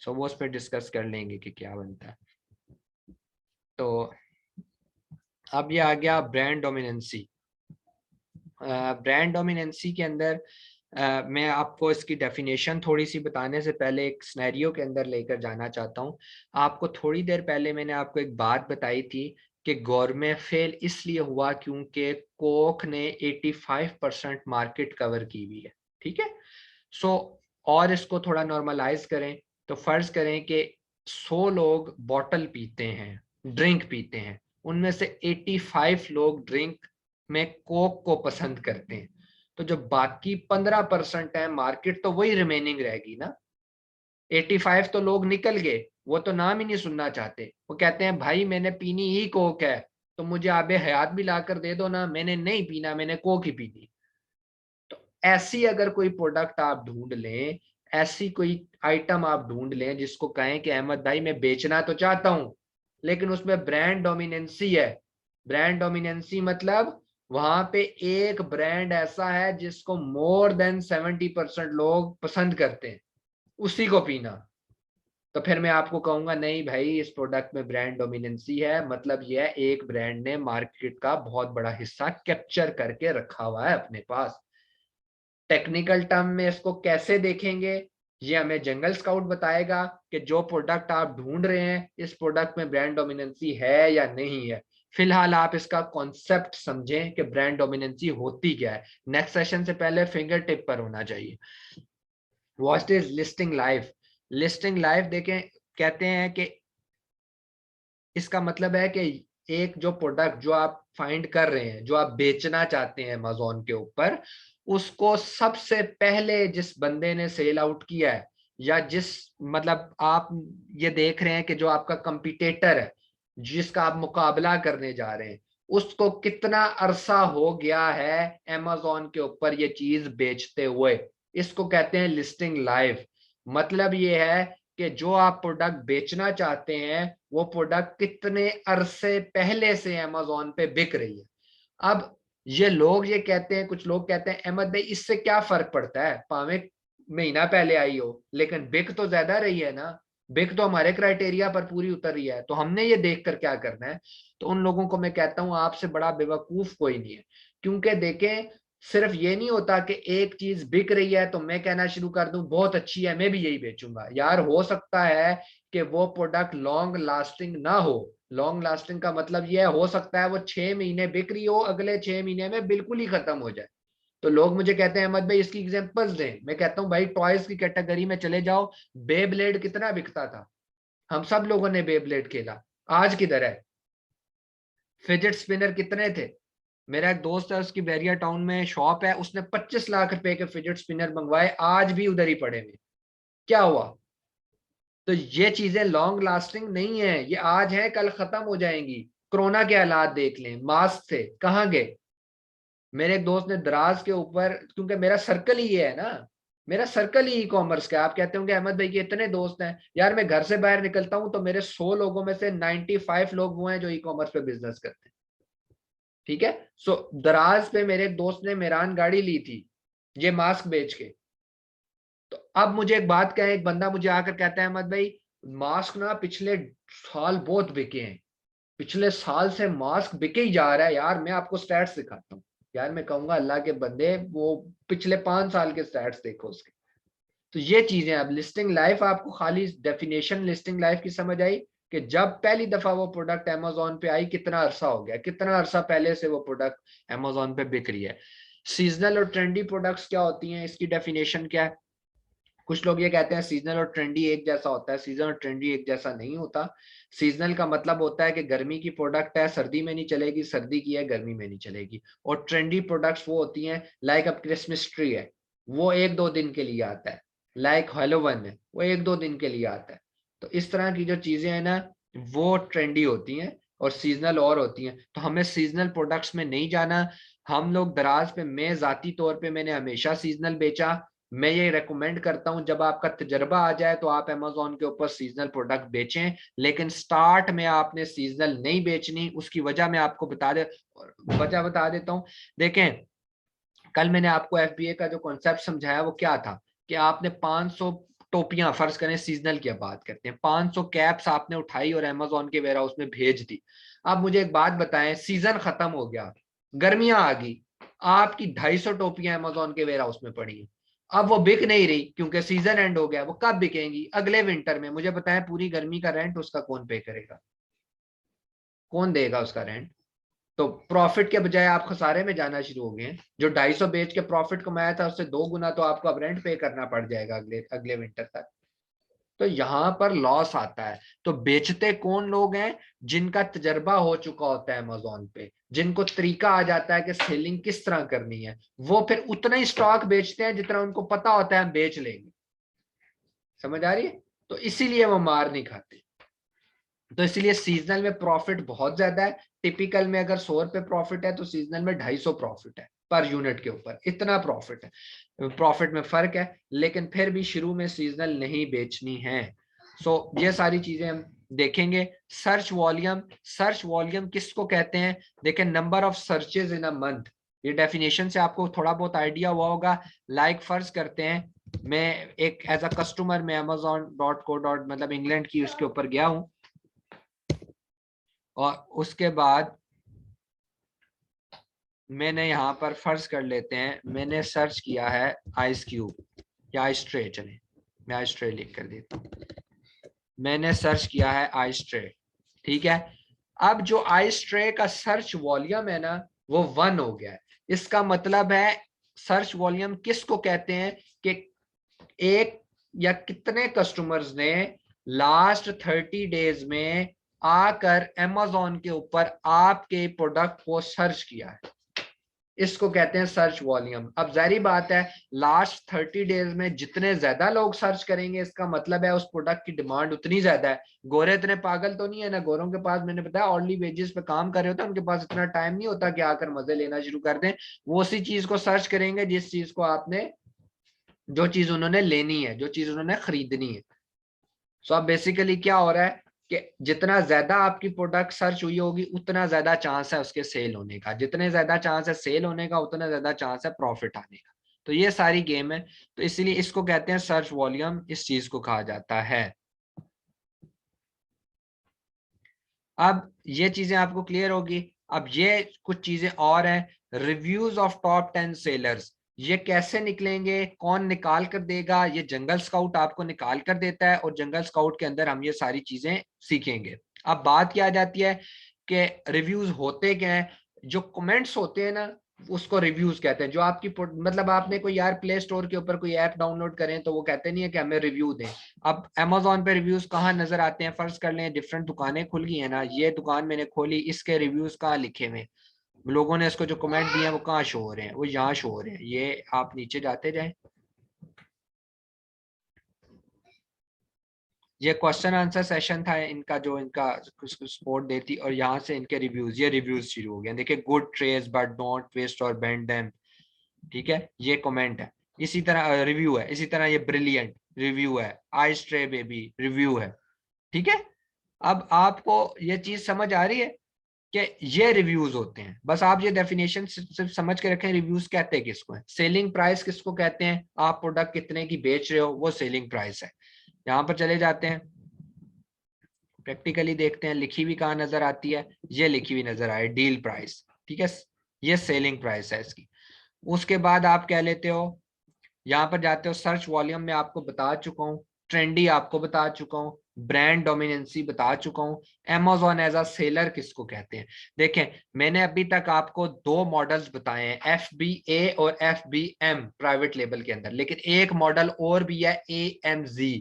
सो वो उस पर डिस्कस कर लेंगे कि क्या बनता है। तो अब ये आ गया ब्रांड डोमिनेंसी। ब्रांड डोमिनेंसी के अंदर मैं आपको इसकी डेफिनेशन थोड़ी सी बताने से पहले एक सिनेरियो के अंदर लेकर जाना चाहता हूँ। आपको थोड़ी देर पहले मैंने आपको एक बात बताई थी कि गवर्नमेंट फेल इसलिए हुआ क्योंकि कोक ने 85% मार्केट कवर की हुई है, ठीक है। सो और इसको थोड़ा नॉर्मलाइज करें तो फर्ज करें कि 100 लोग बॉटल पीते हैं, ड्रिंक पीते हैं, उनमें से 85 लोग ड्रिंक में कोक को पसंद करते हैं, तो जो बाकी 15% है मार्केट तो वही रिमेनिंग रहेगी ना। 85 तो लोग निकल गए, वो तो नाम ही नहीं सुनना चाहते, वो कहते हैं भाई मैंने पीनी ही कोक है, तो मुझे आबे हयात भी लाकर दे दो ना, मैंने नहीं पीना, मैंने कोक ही पीनी। तो ऐसी अगर कोई प्रोडक्ट आप ढूंढ लें, ऐसी कोई आइटम आप ढूंढ लें जिसको कहें कि अहमद भाई मैं बेचना तो चाहता हूं लेकिन उसमें ब्रांड डोमिनेंसी है। ब्रांड डोमिनेंसी मतलब वहां पे एक ब्रांड ऐसा है जिसको मोर देन 70% लोग पसंद करते हैं, उसी को पीना। तो फिर मैं आपको कहूंगा नहीं भाई इस प्रोडक्ट में ब्रांड डोमिनेंसी है, मतलब यह है एक ब्रांड ने मार्केट का बहुत बड़ा हिस्सा कैप्चर करके रखा हुआ है अपने पास। टेक्निकल टर्म में इसको कैसे देखेंगे ये हमें जंगल स्काउट बताएगा कि जो प्रोडक्ट आप ढूंढ रहे हैं इस प्रोडक्ट में ब्रांड डोमिनेंसी है या नहीं है। फिलहाल आप इसका कॉन्सेप्ट समझें कि ब्रांड डोमिनेंसी होती क्या है। नेक्स्ट सेशन से पहले फिंगर टिप पर होना चाहिए। What is listing life? Listing life देखें, कहते हैं कि इसका मतलब है कि एक जो प्रोडक्ट जो आप फाइंड कर रहे हैं, जो आप बेचना चाहते हैं अमेजोन के ऊपर, उसको सबसे पहले जिस बंदे ने सेल आउट किया है, या जिस मतलब आप ये देख रहे हैं कि जो आपका कंपटीटर है, जिसका आप मुकाबला करने जा रहे हैं, उसको कितना अरसा हो गया है अमेजोन के ऊपर ये चीज बेचते हुए, इसको कहते हैं लिस्टिंग लाइफ। मतलब ये है कि जो आप प्रोडक्ट बेचना चाहते हैं वो प्रोडक्ट कितने अरसे पहले से अमेजोन पे बिक रही है। अब ये लोग ये कहते हैं, कुछ लोग कहते हैं अहमद भाई इससे क्या फर्क पड़ता है, पावे महीना पहले आई हो, लेकिन बिक तो ज्यादा रही है ना, बिक तो हमारे क्राइटेरिया पर पूरी उतर रही है, तो हमने ये देखकर क्या करना है। तो उन लोगों को मैं कहता हूं आपसे बड़ा बेवकूफ कोई नहीं है। क्योंकि देखें, सिर्फ ये नहीं होता कि एक चीज बिक रही है तो मैं कहना शुरू कर दूं बहुत अच्छी है मैं भी यही बेचूंगा। यार हो सकता है कि वो प्रोडक्ट लॉन्ग लास्टिंग ना हो। लॉन्ग लास्टिंग का मतलब ये हो सकता है वो 6 महीने बिक रही हो, अगले 6 महीने में बिल्कुल ही खत्म हो जाए। तो लोग मुझे कहते हैं अहमद भाई इसकी एग्जांपल्स दें। मैं कहता हूँ भाई टॉयज की कैटेगरी में चले जाओ, बेब्लेड कितना बिकता था, हम सब लोगों ने बेब्लेड खेला, आज किधर है? फिजेट स्पिनर कितने थे? मेरा एक दोस्त है, उसकी बैरिया टाउन में शॉप है, उसने 25 लाख रुपए के फिजेट स्पिनर मंगवाए, आज भी उधर ही पड़े हुए। क्या हुआ? तो ये चीजें लॉन्ग लास्टिंग नहीं है, ये आज है कल खत्म हो जाएंगी। कोरोना के हालात देख लें, मास्क थे कहाँ गए? मेरे एक दोस्त ने दराज के ऊपर, क्योंकि मेरा सर्कल ही ये है ना, मेरा सर्कल ही ई कॉमर्स का। आप कहते होंगे अहमद भाई के इतने दोस्त हैं, यार मैं घर से बाहर निकलता हूं तो मेरे 100 लोगों में से 95 लोग वो हैं जो ई कॉमर्स पे बिजनेस करते हैं। ठीक है। सो दराज पे मेरे एक दोस्त ने मेरान गाड़ी ली थी ये मास्क बेच के। तो अब मुझे एक बात कहे, एक बंदा मुझे आकर कहता है अहमद भाई मास्क ना पिछले साल बहुत बिके हैं, पिछले साल से मास्क बिके ही जा रहा है। यार मैं आपको स्टैट्स दिखाता हूँ। यार मैं कहूंगा अल्लाह के बंदे वो पिछले 5 साल के स्टैट्स देखो उसके। तो ये चीजें, अब लिस्टिंग लाइफ आपको खाली डेफिनेशन लिस्टिंग लाइफ की समझ आई कि जब पहली दफा वो प्रोडक्ट अमेजोन पे आई कितना अरसा हो गया, कितना अरसा पहले से वो प्रोडक्ट अमेजोन पे बिक रही है। सीजनल और ट्रेंडी प्रोडक्ट्स क्या होती हैं, इसकी डेफिनेशन क्या है? कुछ लोग ये कहते हैं सीजनल और ट्रेंडी एक जैसा होता है, सीजनल और ट्रेंडी एक जैसा नहीं होता। सीजनल का मतलब होता है कि गर्मी की प्रोडक्ट है सर्दी में नहीं चलेगी, सर्दी की है गर्मी में नहीं चलेगी। और ट्रेंडी प्रोडक्ट्स वो होती हैं लाइक अब क्रिसमस ट्री है, वो 1-2 दिन के लिए आता है। लाइक हेलोवन है, वो 1-2 दिन के लिए आता है। तो इस तरह की जो चीजें हैं ना, वो ट्रेंडी होती हैं और सीजनल और होती हैं। तो हमें सीजनल प्रोडक्ट्स में नहीं जाना। हम लोग दराज पे, मैं जाती तौर पे मैंने हमेशा सीजनल बेचा। मैं ये रेकमेंड करता हूं जब आपका तजर्बा आ जाए तो आप अमेजोन के ऊपर सीजनल प्रोडक्ट बेचें, लेकिन स्टार्ट में आपने सीजनल नहीं बेचनी। उसकी वजह मैं आपको वजह बता देता हूं। देखें, कल मैंने आपको एफबीए का जो कॉन्सेप्ट समझाया वो क्या था कि आपने 500 टोपियां, फर्ज करें सीजनल की बात करते हैं, 500 कैप्स आपने उठाई और अमेजोन के वेयर हाउस में भेज दी। अब मुझे एक बात बताएं, सीजन खत्म हो गया, गर्मियां आ गई, आपकी 250 टोपियां अमेजोन के वेयर हाउस में पड़ी हैं। अब वो बिक नहीं रही क्योंकि सीजन एंड हो गया। वो कब बिकेंगी? अगले विंटर में। मुझे बताएं पूरी गर्मी का रेंट उसका कौन पे करेगा? कौन देगा उसका रेंट? तो प्रॉफिट के बजाय आप खसारे में जाना शुरू हो गए हैं। जो 250 बेच के प्रॉफिट कमाया था उससे 2 गुना तो आपको अब रेंट पे करना पड़ जाएगा अगले अगले विंटर तक। तो यहां पर लॉस आता है। तो बेचते कौन लोग हैं? जिनका तजर्बा हो चुका होता है अमेजोन पे, जिनको तरीका आ जाता है कि सेलिंग किस तरह करनी है, वो फिर उतना ही स्टॉक बेचते हैं जितना उनको पता होता है हम बेच लेंगे। समझ आ रही है? तो इसीलिए वो मार नहीं खाते। तो इसलिए सीजनल में प्रॉफिट बहुत ज्यादा है। टिपिकल में अगर 100 रुपए प्रॉफिट है तो सीजनल में 250 प्रॉफिट है पर यूनिट के ऊपर, इतना प्रॉफिट है। प्रॉफिट में फर्क है, लेकिन फिर भी शुरू में सीजनल नहीं बेचनी है। सो ये सारी चीजें हम देखेंगे। सर्च वॉल्यूम, सर्च वॉल्यूम किसको कहते हैं? देखें, number of searches in a month. ये डेफिनेशन से आपको थोड़ा बहुत आइडिया हुआ होगा। लाइक फर्ज करते हैं मैं एक एज अ कस्टमर मैं amazon.co. मतलब इंग्लैंड की उसके ऊपर गया हूं, और उसके बाद मैंने यहाँ पर फर्ज कर लेते हैं मैंने सर्च किया है आइस क्यूब या आइस ट्रे। चले मैं आइस ट्रे लिख कर देता हूँ। मैंने सर्च किया है आइस ट्रे, ठीक है। अब जो आइस ट्रे का सर्च वॉल्यूम है ना वो 1 हो गया है। इसका मतलब है सर्च वॉल्यूम किसको कहते हैं कि एक या कितने कस्टमर्स ने लास्ट 30 डेज में आकर अमेजोन के ऊपर आपके प्रोडक्ट को सर्च किया है, इसको कहते हैं सर्च वॉल्यूम। अब जारी बात है लास्ट 30 डेज में जितने ज्यादा लोग सर्च करेंगे इसका मतलब है उस प्रोडक्ट की डिमांड उतनी ज्यादा है। गोरे इतने पागल तो नहीं है ना, गोरों के पास मैंने बताया ऑनली वेजेस पे काम कर रहे होते हैं, उनके पास इतना टाइम नहीं होता कि आकर मजे लेना शुरू कर दें। वो उसी चीज को सर्च करेंगे जिस चीज को आपने, जो चीज उन्होंने लेनी है, जो चीज उन्होंने खरीदनी है। सो अब बेसिकली क्या हो रहा है कि जितना ज्यादा आपकी प्रोडक्ट सर्च हुई होगी उतना ज्यादा चांस है उसके सेल होने का, जितने ज्यादा चांस है सेल होने का उतना ज्यादा चांस है प्रॉफिट आने का। तो ये सारी गेम है, तो इसीलिए इसको कहते हैं सर्च वॉल्यूम, इस चीज को कहा जाता है। अब ये चीजें आपको क्लियर होगी। अब ये कुछ चीजें और हैं, रिव्यूज ऑफ टॉप 10 सेलर्स, ये कैसे निकलेंगे, कौन निकाल कर देगा? ये जंगल स्काउट आपको निकाल कर देता है और जंगल स्काउट के अंदर हम ये सारी चीजें सीखेंगे। अब बात क्या आ जाती है कि रिव्यूज होते क्या हैं? जो कमेंट्स होते हैं ना उसको रिव्यूज कहते हैं। जो आपकी मतलब आपने कोई यार प्ले स्टोर के ऊपर कोई ऐप डाउनलोड करें तो वो कहते नहीं है कि हमें रिव्यू दें। अब अमेजोन पे रिव्यूज कहाँ नजर आते हैं? फर्ज कर लें डिफरेंट दुकानें खुल गई है ना, ये दुकान मैंने खोली, इसके रिव्यूज कहाँ लिखे हुए, लोगों ने इसको जो कमेंट दिए हैं वो कहाँ शो हो रहे हैं? वो यहाँ शो हो रहे हैं। ये आप नीचे जाते जाएं, ये क्वेश्चन आंसर सेशन था इनका जो इनका सपोर्ट देती, और यहाँ से इनके रिव्यूज, ये रिव्यूज शुरू हो गए। देखिए good trace but don't twist और बेंड देम, ठीक है, ये कमेंट है। इसी तरह रिव्यू है, इसी तरह ये ब्रिलियंट रिव्यू है, आई स्ट्रे बेबी रिव्यू है, ठीक है। अब आपको ये चीज समझ आ रही है कि ये रिव्यूज होते हैं। बस आप ये डेफिनेशन सिर्फ समझ के रखें, रिव्यूज कहते हैं किसको है। सेलिंग प्राइस किसको कहते हैं? आप प्रोडक्ट कितने की बेच रहे हो वो सेलिंग प्राइस है। यहाँ पर चले जाते हैं, प्रैक्टिकली देखते हैं लिखी हुई कहाँ नजर आती है, ये लिखी हुई नजर आए डील प्राइस, ठीक है, ये सेलिंग प्राइस है इसकी। उसके बाद आप कह लेते हो, यहाँ पर जाते हो सर्च वॉल्यूम में आपको बता चुका हूँ, ट्रेंडी आपको बता चुका हूँ, ब्रांड डोमिनेंसी बता चुका हूँ, अमेजोन एज अ सेलर किसको कहते हैं। देखें मैंने अभी तक आपको 2 मॉडल्स बताए हैं, FBA और FBM प्राइवेट लेबल के अंदर, लेकिन एक मॉडल और भी है AMZ।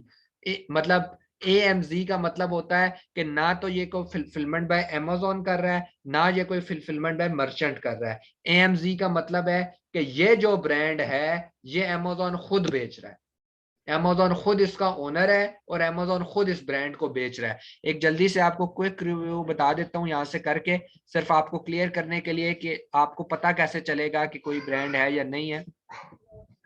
मतलब AMZ का मतलब होता है कि ना तो ये कोई फिलफिलमेंट बाय अमेजोन कर रहा है, ना ये कोई फिलफिलमेंट बाय मर्चेंट कर रहा है। AMZ का मतलब है कि ये जो ब्रांड है ये अमेजोन खुद बेच रहा है, अमेजोन खुद इसका ओनर है और अमेजोन खुद इस ब्रांड को बेच रहा है। एक जल्दी से आपको क्विक रिव्यू बता देता हूँ यहाँ से करके, सिर्फ आपको क्लियर करने के लिए कि आपको पता कैसे चलेगा कि कोई ब्रांड है या नहीं है,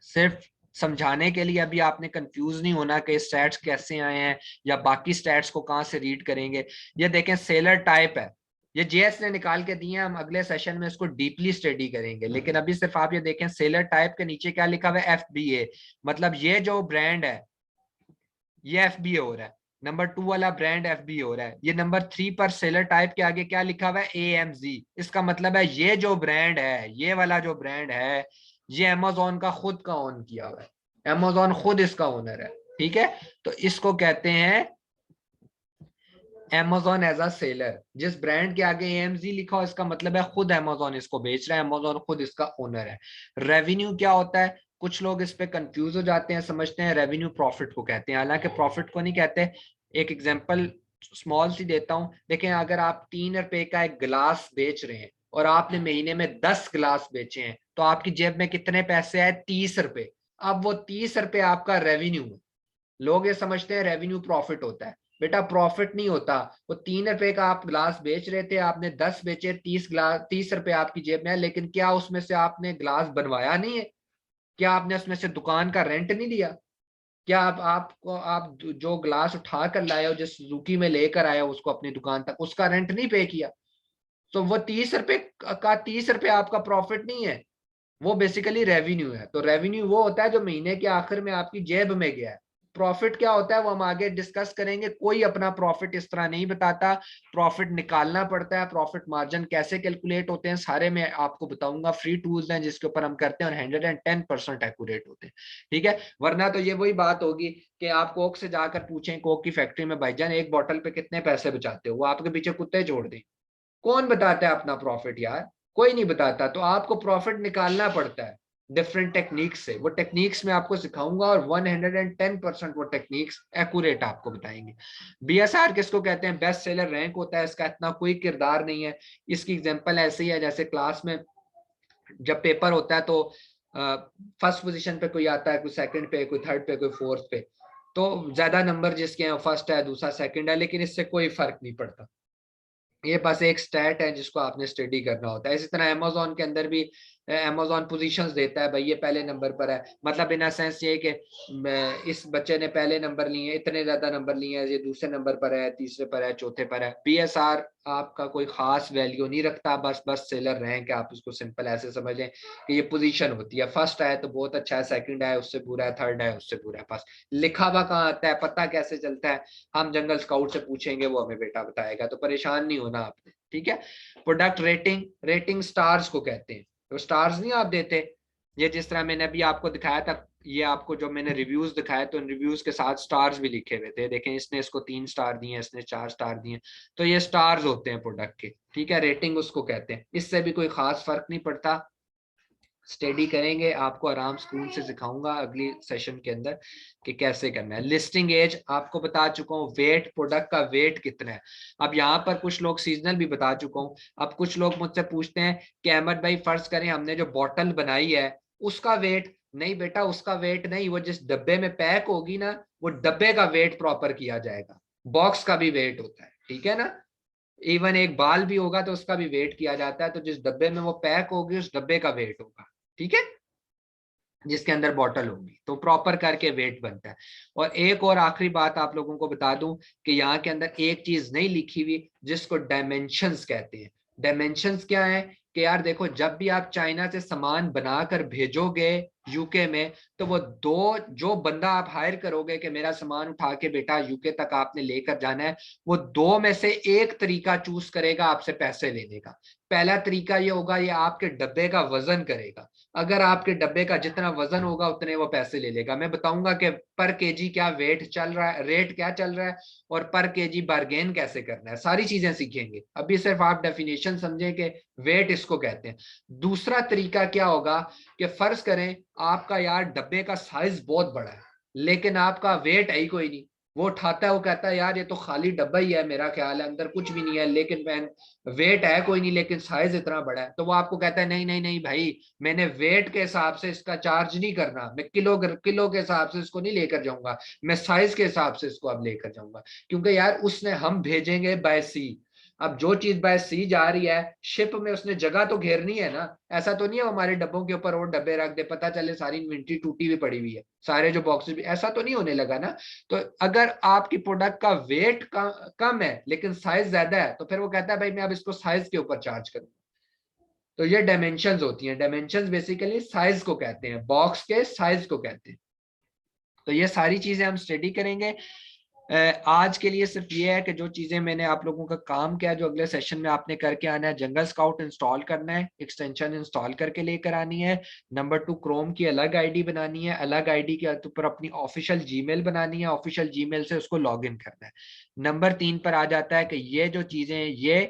सिर्फ समझाने के लिए। अभी आपने कंफ्यूज नहीं होना कि स्टैट्स कैसे आए हैं या बाकी स्टैट्स को कहाँ से रीड करेंगे। ये देखें सेलर टाइप है, ये जेएस ने निकाल के दिए हैं, हम अगले सेशन में इसको डीपली स्टडी करेंगे, लेकिन अभी सिर्फ आप ये देखें सेलर टाइप के नीचे क्या लिखा हुआ है, FBA, मतलब ये जो ब्रांड है ये FBA हो रहा है, नंबर 2 वाला ब्रांड FBA हो रहा है। ये नंबर 3 पर सेलर टाइप के आगे क्या लिखा हुआ है, AMZ, इसका मतलब है ये जो ब्रांड है, ये वाला जो ब्रांड है ये अमेजोन का खुद का ओन किया हुआ है, अमेजोन खुद इसका ओनर है, ठीक है। तो इसको कहते हैं Amazon एज अ सेलर। जिस ब्रांड के आगे AMZ लिखा हो इसका मतलब है खुद Amazon इसको बेच रहा है, Amazon खुद इसका ओनर है। रेवेन्यू क्या होता है? कुछ लोग इस पे कंफ्यूज हो जाते हैं, समझते हैं रेवेन्यू प्रॉफिट को कहते हैं, हालांकि प्रॉफिट को नहीं कहते। एक एग्जांपल स्मॉल सी देता हूं, देखें अगर आप 3 रुपए का एक गिलास बेच रहे हैं और आपने महीने में 10 गिलास बेचे हैं तो आपकी जेब में कितने पैसे आए, 30 रुपए। अब वो 30 रुपए आपका रेवेन्यू है। लोग ये समझते हैं रेवेन्यू प्रॉफिट होता है, बेटा प्रॉफिट नहीं होता। वो 3 रुपए का आप ग्लास बेच रहे थे, आपने 10 बेचे, 30 ग्लास, 30 रुपए आपकी जेब में है, लेकिन क्या उसमें से आपने ग्लास बनवाया नहीं है? क्या आपने उसमें से दुकान का रेंट नहीं दिया? क्या आपको आप जो ग्लास उठा कर लाए हो, जिस सुजुकी में लेकर आए हो उसको अपनी दुकान तक, उसका रेंट नहीं पे किया? तो वो 30 रुपए का 30 रुपए आपका प्रॉफिट नहीं है, वो बेसिकली रेवेन्यू है। तो रेवेन्यू वो होता है जो महीने के आखिर में आपकी जेब में गया है। प्रॉफिट क्या होता है वो हम आगे डिस्कस करेंगे, कोई अपना प्रॉफिट इस तरह नहीं बताता, प्रॉफिट निकालना पड़ता है। प्रॉफिट मार्जिन कैसे कैलकुलेट होते हैं सारे मैं आपको बताऊंगा, फ्री टूल्स हैं जिसके ऊपर हम करते हैं और 110% एक्यूरेट होते हैं, ठीक है। वरना तो ये वही बात होगी कि आप कोक से जाकर पूछें कोक की फैक्ट्री में, भाईजान एक बोतल पे कितने पैसे बचाते हो, वो आपके पीछे कुत्ते छोड़ दें, कौन बताता है अपना प्रॉफिट यार, कोई नहीं बताता। तो आपको प्रॉफिट निकालना पड़ता है डिफरेंट टेक्निक्स से। वो टेक्निक्स मैं आपको सिखाऊंगा और 110% वो टेक्निक्स एक्यूरेट आपको बताएंगे। बीएसआर किसको कहते हैं? बेस्ट सेलर रैंक होता है, इसका इतना कोई किरदार नहीं है। इसकी एग्जांपल ऐसे ही है जैसे क्लास में जब पेपर होता है तो फर्स्ट पोजीशन पे कोई आता है, कोई सेकंड पे, कोई थर्ड पे, कोई फोर्थ पे, तो ज्यादा नंबर जिसके हैं फर्स्ट है, दूसरा सेकंड है, लेकिन इससे कोई फर्क नहीं पड़ता। ये बस एक स्टैट है जिसको आपने स्टडी करना होता है। इसी तरह अमेजोन के अंदर भी अमेजोन पोजीशंस देता है, भाई ये पहले नंबर पर है, मतलब इन सेंस ये कि इस बच्चे ने पहले नंबर लिए, इतने ज्यादा नंबर लिए हैं, ये दूसरे नंबर पर है, तीसरे पर है, चौथे पर है। बीएसआर आपका कोई खास वैल्यू नहीं रखता, बस सेलर रैंक है, आप उसको सिंपल ऐसे समझें कि ये पोजीशन होती है। फर्स्ट आए तो बहुत अच्छा है, सेकंड आए उससे बुरा है, थर्ड आए उससे बुरा है। बस लिखा हुआ कहाँ आता है, पता कैसे चलता है, हम जंगल स्काउट से पूछेंगे, वो हमें बेटा बताएगा, तो परेशान नहीं होना आपने, ठीक है। प्रोडक्ट रेटिंग, रेटिंग स्टार्स को कहते हैं। तो स्टार्स नहीं आप देते, ये जिस तरह मैंने अभी आपको दिखाया था, ये आपको जो मैंने रिव्यूज दिखाए, तो इन रिव्यूज के साथ स्टार्स भी लिखे हुए थे। देखें, इसने इसको 3 स्टार दिए, इसने 4 स्टार दिए, तो ये स्टार्स होते हैं प्रोडक्ट के, ठीक है। रेटिंग उसको कहते हैं। इससे भी कोई खास फर्क नहीं पड़ता। स्टडी करेंगे, आपको आराम सुकून से सिखाऊंगा अगली सेशन के अंदर कि कैसे करना है। लिस्टिंग एज आपको बता चुका हूँ, वेट, प्रोडक्ट का वेट कितना है। अब यहाँ पर कुछ लोग सीजनल भी बता चुका हूँ। अब कुछ लोग मुझसे पूछते हैं कि अहमद भाई फर्ज करें हमने जो बॉटल बनाई है उसका वेट, नहीं बेटा उसका वेट नहीं, वो जिस डब्बे में पैक होगी ना, वो डब्बे का वेट प्रॉपर किया जाएगा। बॉक्स का भी वेट होता है, ठीक है ना। इवन एक बाल भी होगा तो उसका भी वेट किया जाता है, तो जिस डब्बे में वो पैक होगी उस डब्बे का वेट होगा, ठीक है, जिसके अंदर बॉटल होगी, तो प्रॉपर करके वेट बनता है। और एक और आखिरी बात आप लोगों को बता दूं कि यहाँ के अंदर एक चीज नहीं लिखी हुई जिसको डायमेंशंस कहते हैं। डायमेंशंस क्या है कि यार देखो, जब भी आप चाइना से सामान बनाकर भेजोगे यूके में, तो वो दो जो बंदा आप हायर करोगे कि मेरा सामान उठा के बेटा यूके तक आपने लेकर जाना है, वो दो में से एक तरीका चूज करेगा आपसे पैसे लेने का। पहला तरीका ये होगा, ये आपके डब्बे का वजन करेगा। अगर आपके डब्बे का जितना वजन होगा उतने वो पैसे ले लेगा। मैं बताऊंगा कि पर केजी क्या वेट चल रहा है, रेट क्या चल रहा है, और पर केजी बार्गेन कैसे करना है, सारी चीजें सीखेंगे। अभी सिर्फ आप डेफिनेशन समझें कि वेट इसको कहते हैं। दूसरा तरीका क्या होगा कि फर्ज करें आपका यार डब्बे का साइज बहुत बड़ा है, लेकिन आपका वेट है ही कोई नहीं। वो उठाता है, वो कहता है यार ये तो खाली डब्बा ही है, मेरा ख्याल है अंदर कुछ भी नहीं है, लेकिन मैं वेट है कोई नहीं, लेकिन साइज इतना बड़ा है। तो वो आपको कहता है नहीं नहीं नहीं भाई, मैंने वेट के हिसाब से इसका चार्ज नहीं करना, मैं किलो किलो के हिसाब से इसको नहीं लेकर जाऊंगा, मैं साइज के हिसाब से इसको अब लेकर जाऊंगा। क्योंकि यार उसने, हम भेजेंगे बाय सी, अब जो चीज बाय सी जा रही है शिप में, उसने जगह तो घेरनी है ना। ऐसा तो नहीं है हमारे डब्बों के ऊपर और डब्बे रख दे, पता चले सारी इन्वेंट्री टूटी हुई पड़ी हुई है, सारे जो बॉक्सेस भी, ऐसा तो नहीं होने लगा ना। तो अगर आपकी प्रोडक्ट का वेट कम है लेकिन साइज ज्यादा है, तो फिर वो कहता है भाई मैं अब इसको साइज के ऊपर चार्ज करूँ। तो ये डायमेंशंस होती हैं। डायमेंशंस बेसिकली साइज को कहते हैं, बॉक्स के साइज को कहते हैं। तो ये सारी चीजें हम स्टडी करेंगे। आज के लिए सिर्फ ये है कि जो चीजें मैंने आप लोगों का काम किया, जो अगले सेशन में आपने करके आना है, जंगल स्काउट इंस्टॉल करना है, एक्सटेंशन इंस्टॉल करके लेकर आनी है। नंबर 2, क्रोम की अलग आईडी बनानी है, अलग आईडी के ऊपर अपनी ऑफिशियल जीमेल बनानी है, ऑफिशियल जीमेल से उसको लॉग इन करना है। नंबर 3 पर आ जाता है कि ये जो चीजें, ये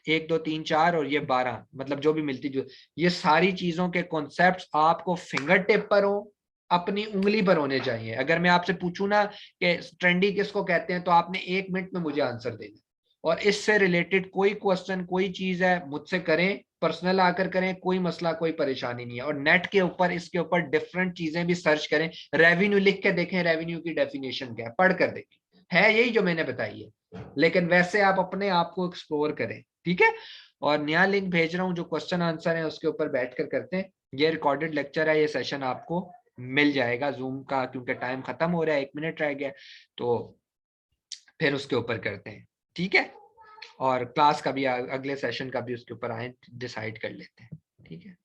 1 2 3 4 और ये 12, मतलब जो भी मिलती, जो ये सारी चीजों के कॉन्सेप्ट आपको फिंगर टिप पर हो, अपनी उंगली पर होने चाहिए। अगर मैं आपसे पूछूं ना कि ट्रेंडी किसको कहते हैं, तो आपने 1 मिनट में मुझे आंसर देना। और इससे रिलेटेड कोई क्वेश्चन, कोई चीज है, मुझसे करें, पर्सनल आकर करें, कोई मसला, कोई परेशानी नहीं है। और नेट के ऊपर इसके ऊपर डिफरेंट चीजें भी सर्च करें। रेवेन्यू लिख के देखें, रेवेन्यू की डेफिनेशन क्या है, पढ़ कर देखें, है यही जो मैंने बताई है, लेकिन वैसे आप अपने आप को एक्सप्लोर करें, ठीक है। और नया लिंक भेज रहा हूँ, जो क्वेश्चन आंसर है उसके ऊपर बैठ कर करते हैं। ये रिकॉर्डेड लेक्चर है, ये सेशन आपको मिल जाएगा जूम का, क्योंकि टाइम खत्म हो रहा है, 1 मिनट रह गया, तो फिर उसके ऊपर करते हैं, ठीक है। और क्लास का भी, अगले सेशन का भी उसके ऊपर आए डिसाइड कर लेते हैं, ठीक है।